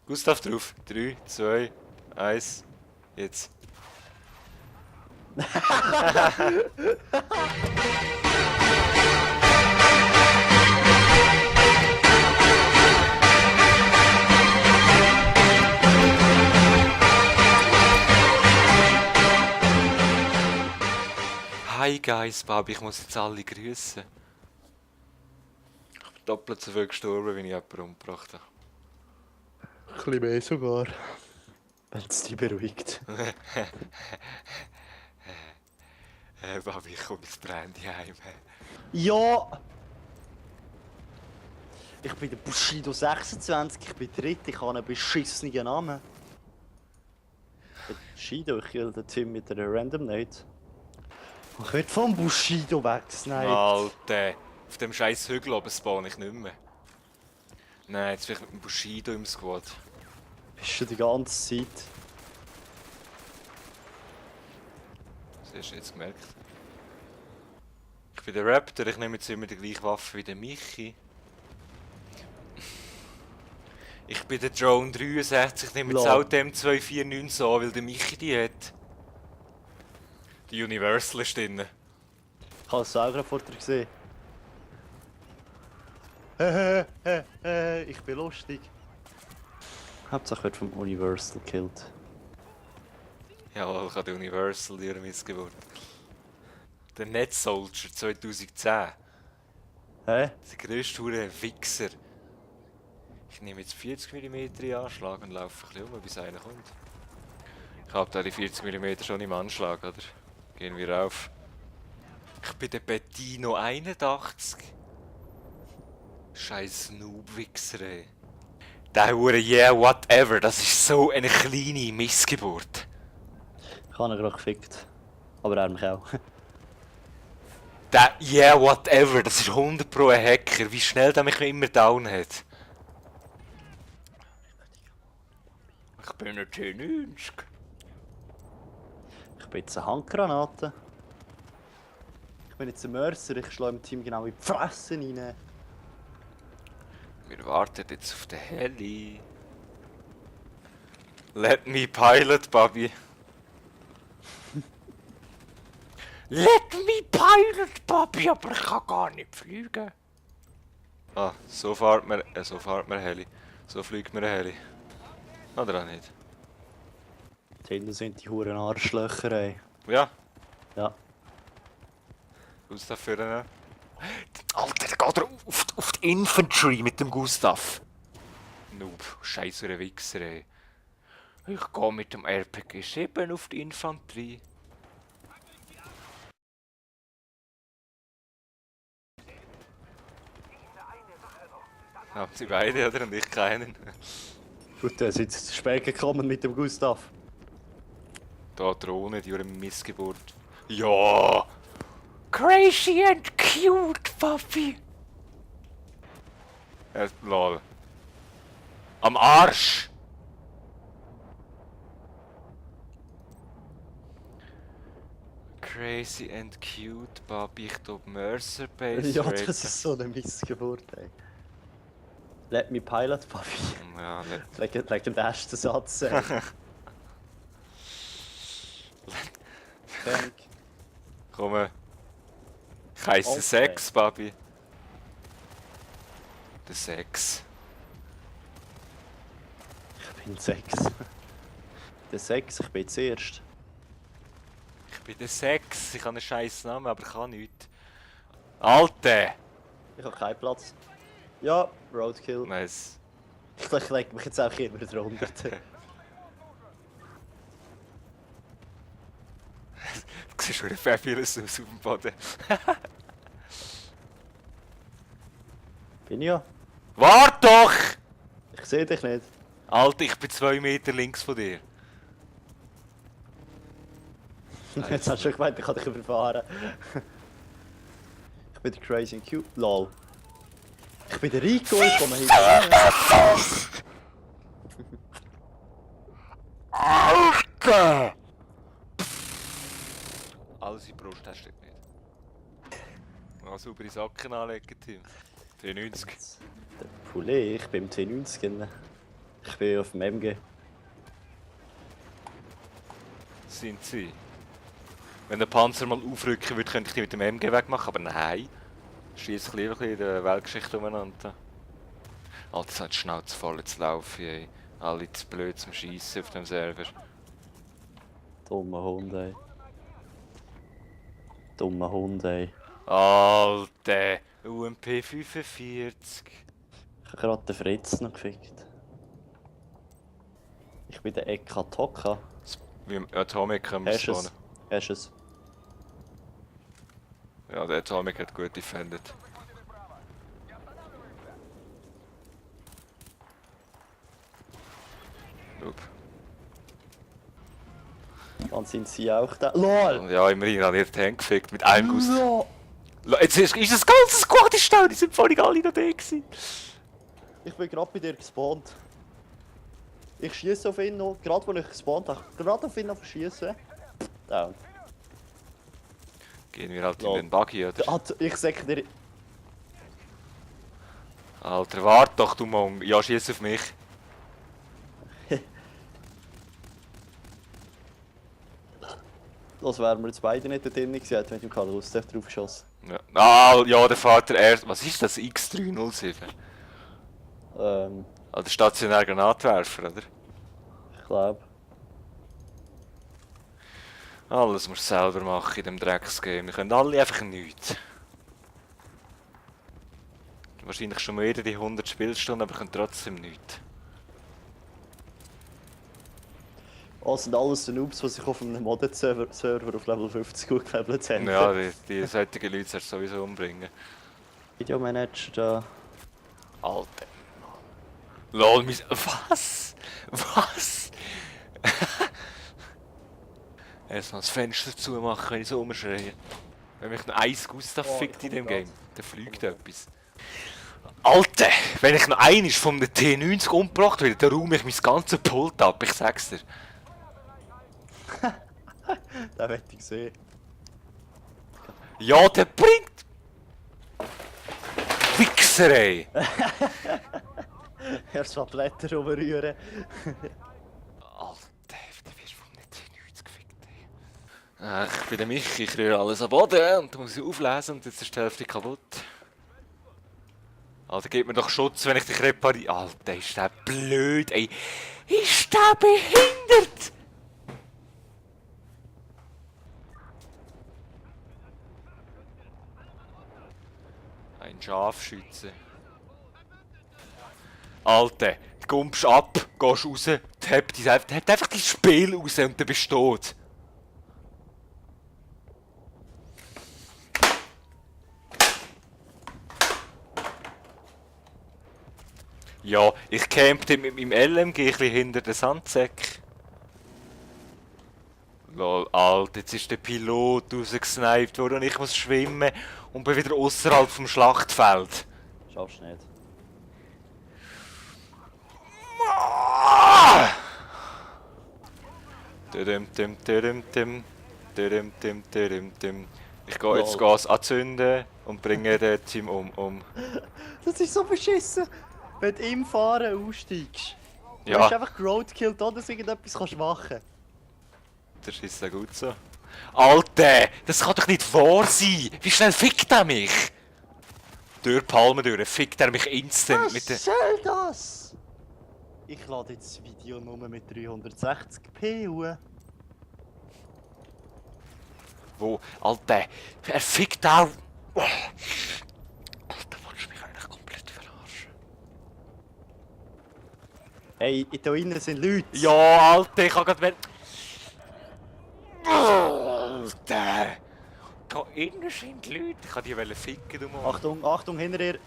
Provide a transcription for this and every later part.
Gustav drauf. 3, 2, 1. Jetzt. Hi guys, Babi, ich muss jetzt alle grüßen. Ich bin doppelt so viel gestorben, wie ich jemanden umgebracht habe. Ein bisschen mehr sogar. Wenn es dich beruhigt. Babi, ich komme ins Brandy heim. Ja! Ich bin der Bushido 26, ich bin dritt, ich habe einen beschissenen Namen. Der Bushido, ich kill den Tim mit einer Random Nade. Ich werde vom Bushido wegsniped. Alter, auf dem scheiß Hügel oben spawn ich nicht mehr. Nein, jetzt bin ich mit dem Bushido im Squad. Bist du die ganze Zeit? Das hast du jetzt gemerkt. Ich bin der Raptor, ich nehme jetzt immer die gleiche Waffe wie der Michi. Ich bin der Drone 63, ich nehme jetzt Lol. auch dem 249 so, weil der Michi die hat. Die Universal ist drin. Ich habe es auch gerade vor dir gesehen. Ich bin lustig. Hauptsache wird vom Universal gekillt. Jawohl, ich habe die Universal ihre Missgeburt. Der Net Soldier 2010. Hä? Der grösste hure Wichser. Ich nehme jetzt 40 mm in Anschlag und laufe ein bisschen um, bis einer kommt. Ich habe da die 40 mm schon im Anschlag, oder? Gehen wir rauf. Ich bin der Bettino 81. Scheiß Noob-Wichser, ey. Der hure Yeah, whatever, das ist so eine kleine Missgeburt. Ich habe ihn gerade gefickt. Aber er mich auch. Der Yeah, whatever, das ist 100 Pro ein Hacker. Wie schnell der mich immer down hat. Ich bin ein T90. Ich bin jetzt eine Handgranate. Ich bin jetzt ein Mörser, ich schlage im Team genau in die Fresse rein. Wir warten jetzt auf den Heli. Let me pilot, Bobby. Let me pilot, Bobby, aber ich kann gar nicht fliegen. Ah, so fährt man Heli. So fliegt man ein Heli. Oder auch nicht? Hinten sind die Huren Arschlöcher, ey. Ja, Ja. Gustav für einen. Alter, der geht auf die Infantry mit dem Gustav. Noob, scheiß ein Wichser, ey. Ich gehe mit dem RPG 7 auf die Infanterie. Haben sie beide, oder? Und ich keinen. Gut, der ist jetzt zu spät gekommen mit dem Gustav. Da Drohne, die ihre Missgeburt. Ja! Crazy and cute, Papi! Lol. Am Arsch! Crazy and cute, Papi. Ich tu Mercer Base. Ja, das ist so eine Missgeburt, ey. Let me pilot, Papi. Ja, Legendärster Satz, ey. Thank. komm. Ich heisse Okay. 6, Papi. Der 6. Ich bin 6. Der 6, ich bin zuerst. Ich bin der 6. Ich habe einen scheiß Namen, aber ich kann nichts. Alter! Ich habe keinen Platz. Ja, Roadkill. Nice. Ich leg mich jetzt auch immer drunter. Du siehst schon fabulous aus auf dem Boden. Bin ich ja. Wart doch! Ich sehe dich nicht. Alter, ich bin 2 Meter links von dir. Jetzt hast du schon gemeint, ich kann dich überfahren. Ich bin der Crazy and Cute. Lol. Ich bin der Rico, ich komme hinterher. Alter! Alles in die Brust hast du dort nicht. Mal saubere Socken anlegen, Tim. 93. Der Poulet, ich bin im T90. Ich bin auf dem MG. Sind sie. Wenn der Panzer mal aufrücken würde, könnte ich die mit dem MG wegmachen, aber nein. Schießt lieber ein bisschen in der Weltgeschichte umeinander. Alter, es hat die Schnauze voll zu laufen, ey. Alle zu blöd zum Schiessen auf dem Server. Dummer Hund, ey. Dummer Hund, ey. Alter, UMP 45. Ich habe gerade den Fritz noch gefickt. Ich bin der Eka Toka. Wie im Atomic können wir Hast du es es? Hast du es? Ja, der Atomic hat gut defended. Nope. Dann sind sie auch da. LOL! Und ja, immerhin hat er den Tank gefickt mit einem Guss. LOL! Jetzt ist das ganze Squad ist down, die sind völlig alle noch da gewesen. Ich bin gerade bei dir gespawnt. Ich schieße auf ihn noch, gerade wo ich gespawnt habe. Gerade auf ihn noch verschießen. Down. Gehen wir halt Lol. in den Buggy, oder? Ich sag dir. Alter, warte doch, du Mong. Ja, schieß auf mich. Das wären wir jetzt beide nicht da drin gewesen, hätten wir mit dem Kalus drauf geschossen. Ja. Ah, ja, der Vater erst. Was ist das? X307? Ah, der stationäre Granatwerfer, oder? Ich glaube. Alles musst du selber machen in dem Drecksgame. Wir können alle einfach nichts. Wahrscheinlich schon mehrere 100 Spielstunden, aber können trotzdem nichts. Das sind alles die Noobs, die sich auf einem Modded-Server auf Level 50 gut gelevelt haben. Ja, die solchen Leute sollst du sowieso umbringen. Videomanager da. Alter. Lol, was? Was? Erstmal das Fenster zumachen, wenn ich so rumschreie. Wenn mich noch eins Gustav fickt in dem Game, dann fliegt etwas. Alter, wenn ich noch eines von der T90 umgebracht werde, dann räume ich mein ganzes Pult ab, ich sag's dir. Den möchte ich sehen. Ja, der bringt... Wichser, ey! Erst mal Blätter rumrühren. Alter, du wirst von der T90 gefickt, ey. Ich bin der Michi, ich rühre alles am Boden und dann muss ich auflesen und jetzt ist die Hälfte kaputt. Alter, gib mir doch Schutz, wenn ich dich repariere. Alter, ist der blöd, ey. Ist der behindert? Ein Scharfschütze. Alter, du kommst ab, gehst raus, hebt einfach dein Spiel raus und dann bist du tot. Ja, ich campte mit meinem LMG ein bisschen hinter den Sandsäck. Lol, Alter, jetzt ist der Pilot rausgesniped worden und ich muss schwimmen und bin wieder außerhalb vom Schlachtfeld. Schaffst du nicht. Ich gehe jetzt Gas anzünden und bringe den Team um. Das ist so beschissen, wenn du im Fahren aussteigst. Du Ja. hast einfach Roadkill oder dass du irgendetwas kannst machen. Das ist ja gut so. Alter, das kann doch nicht wahr sein! Wie schnell fickt er mich? Durch Palmen durch, fickt er mich instant mit der... Was soll das? Ich lade jetzt das Video nur mit 360p hoch. Wo? Alter, er fickt auch... Oh. Alter, willst du mich eigentlich komplett verarschen? Hey, da innen sind Leute. Ja, Alter, ich hab grad... Alter! Da innen sind Leute, ich kann die ficken, du Mann. Achtung, Achtung, hinter dir.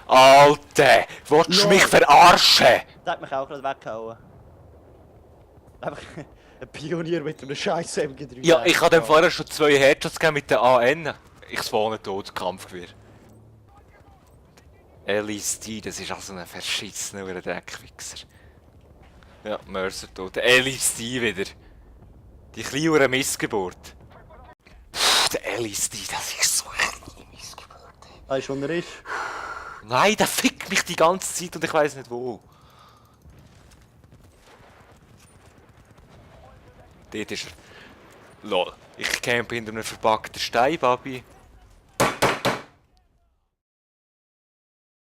Alter, willst du Ja. mich verarschen? Der hat mich auch gerade weggehauen. Einfach ein Pionier mit einem scheiß MG3. Ja, ich habe dem vorher schon 2 Headshots gegeben mit der AN. Ich spawne tot, Kampfgewehr. LSD, das ist also ein verschissener Dreckwichser. Ja, Mercer tot. Der LSD wieder. Die kleine Missgeburt. Der LSD, das ist so eine kleine Missgeburt. Weißt du, wo er ist? Nein, der fickt verfolgt mich die ganze Zeit und ich weiß nicht wo. Dort ist er. Lol. Ich campe hinter einem verpackten Stein, Babi.